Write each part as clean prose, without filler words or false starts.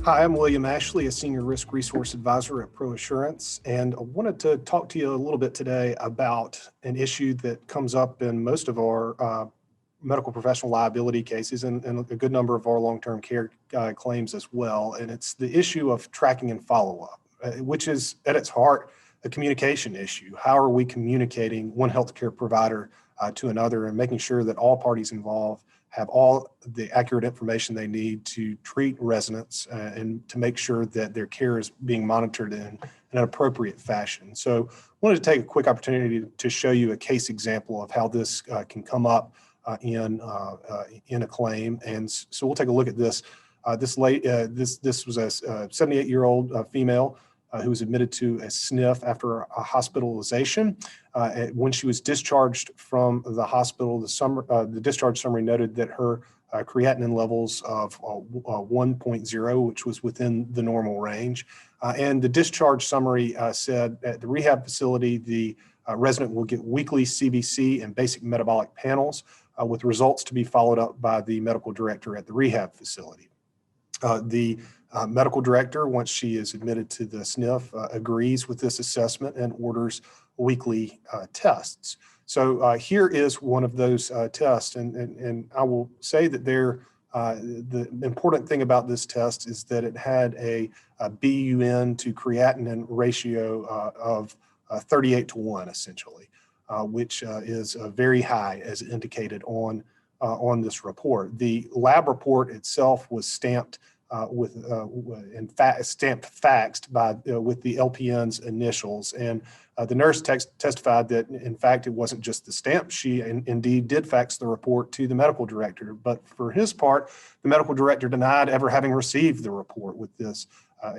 Hi, I'm William Ashley, a Senior Risk Resource Advisor at ProAssurance, and I wanted to talk to you a little bit today about an issue that comes up in most of our medical professional liability cases and a good number of our long-term care claims as well, and it's the issue of tracking and follow-up, which is at its heart a communication issue. How are we communicating one healthcare provider to another and making sure that all parties involved have all the accurate information they need to treat residents and to make sure that their care is being monitored in an appropriate fashion. So I wanted to take a quick opportunity to show you a case example of how this can come up in a claim. And so we'll take a look at this. This was a 78-year-old female who was admitted to a SNF after a hospitalization. When she was discharged from the hospital, the discharge summary noted that her creatinine levels of 1.0, which was within the normal range. And the discharge summary said at the rehab facility, the resident will get weekly CBC and basic metabolic panels with results to be followed up by the medical director at the rehab facility. The medical director, once she is admitted to the SNF, agrees with this assessment and orders weekly tests. So here is one of those tests, and I will say that the important thing about this test is that it had a BUN to creatinine ratio of 38:1, essentially, which is very high as indicated on this report. The lab report itself was stamped stamped faxed by with the LPN's initials, and the nurse testified that in fact it wasn't just the stamp. She indeed did fax the report to the medical director, but for his part, the medical director denied ever having received the report with this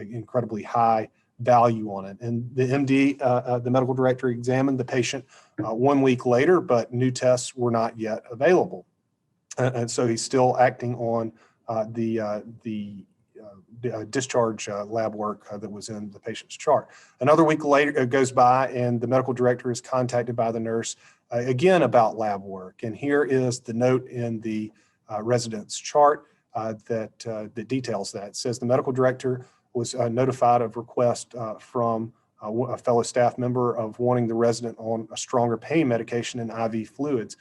incredibly high value on it. And the MD, the medical director, examined the patient 1 week later, but new tests were not yet available, and so he's still acting on the discharge lab work that was in the patient's chart. Another week later goes by, and the medical director is contacted by the nurse again about lab work. And here is the note in the resident's chart that details that. It says the medical director was notified of request from a fellow staff member of wanting the resident on a stronger pain medication and IV fluids.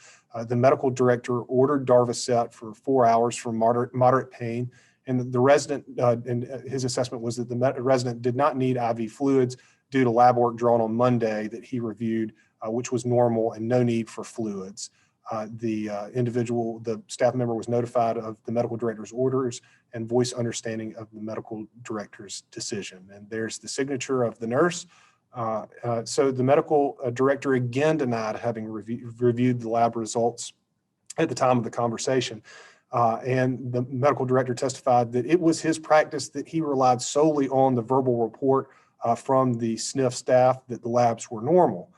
The medical director ordered Darvocet for 4 hours for moderate pain, and the resident, and his assessment was that the resident did not need IV fluids due to lab work drawn on Monday that he reviewed, which was normal and no need for fluids. The staff member was notified of the medical director's orders and voiced understanding of the medical director's decision. And there's the signature of the nurse. So the medical director again denied having reviewed the lab results at the time of the conversation. And the medical director testified that it was his practice that he relied solely on the verbal report from the SNF staff that the labs were normal.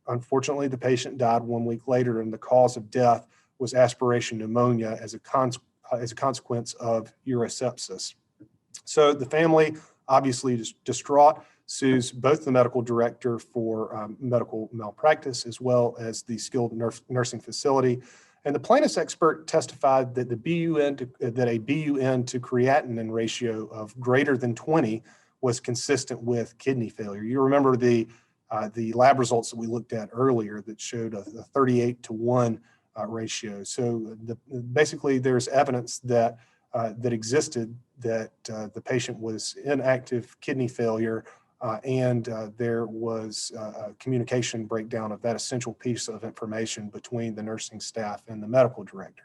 Unfortunately, the patient died 1 week later, and the cause of death was aspiration pneumonia as a consequence of urosepsis. So the family, obviously distraught, sues both the medical director for medical malpractice as well as the skilled nursing facility. And the plaintiff's expert testified that a BUN to creatinine ratio of greater than 20 was consistent with kidney failure. You remember the lab results that we looked at earlier that showed a 38:1 ratio. So basically, there's evidence that existed that the patient was in active kidney failure, and there was a communication breakdown of that essential piece of information between the nursing staff and the medical director.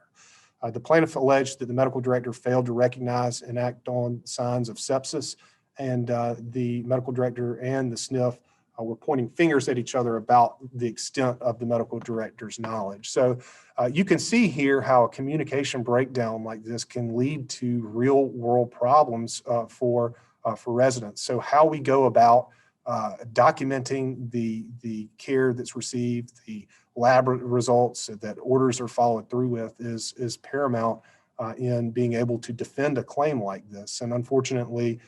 The plaintiff alleged that the medical director failed to recognize and act on signs of sepsis, and the medical director and the SNF were pointing fingers at each other about the extent of the medical director's knowledge. So you can see here how a communication breakdown like this can lead to real world problems for residents. So how we go about documenting the care that's received, the lab results that orders are followed through with is paramount in being able to defend a claim like this. And unfortunately,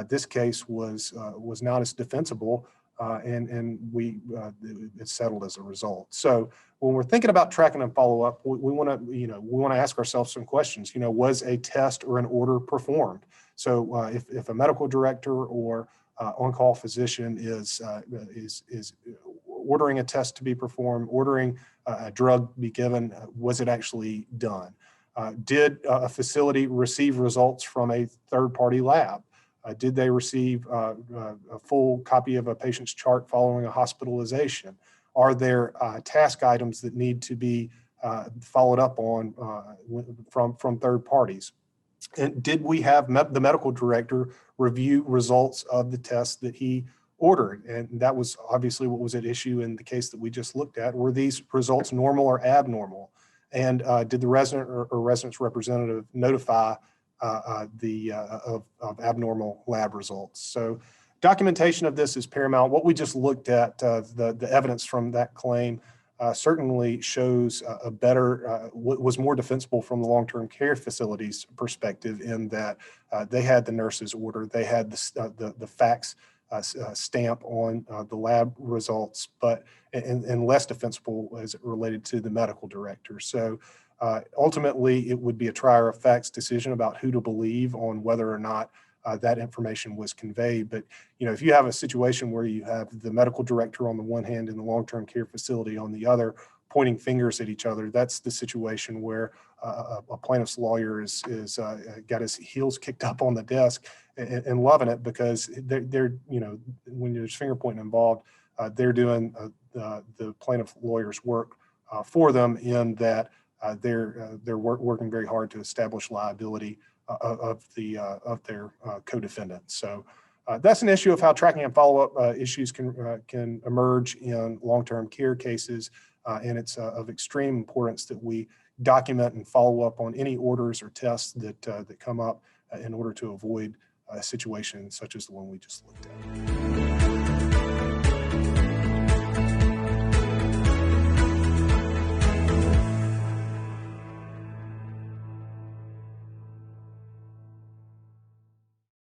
this case was not as defensible, and it's settled as a result. So when we're thinking about tracking and follow up, we want to ask ourselves some questions. Was a test or an order performed? So if a medical director or on-call physician is ordering a test to be performed, ordering a drug be given, was it actually done? Did a facility receive results from a third-party lab? Did they receive a full copy of a patient's chart following a hospitalization? Are there task items that need to be followed up on from third parties? And did we have the medical director review results of the tests that he ordered? And that was obviously what was at issue in the case that we just looked at. Were these results normal or abnormal? And did the resident or resident's representative notify of abnormal lab results? So documentation of this is paramount. What we just looked at, the evidence from that claim certainly shows a better, was more defensible from the long-term care facility's perspective, in that they had the nurse's order, they had the fax stamp on the lab results, but and less defensible as it related to the medical director. So ultimately, it would be a trier of facts decision about who to believe on whether or not that information was conveyed. But if you have a situation where you have the medical director on the one hand and the long-term care facility on the other, pointing fingers at each other, that's the situation where a plaintiff's lawyer is got his heels kicked up on the desk and loving it, because they're when there's finger pointing involved, they're doing the plaintiff lawyer's work for them, in that they're working very hard to establish liability of their co-defendants. So that's an issue of how tracking and follow-up issues can emerge in long-term care cases, and it's of extreme importance that we document and follow up on any orders or tests that come up in order to avoid a situation such as the one we just looked at.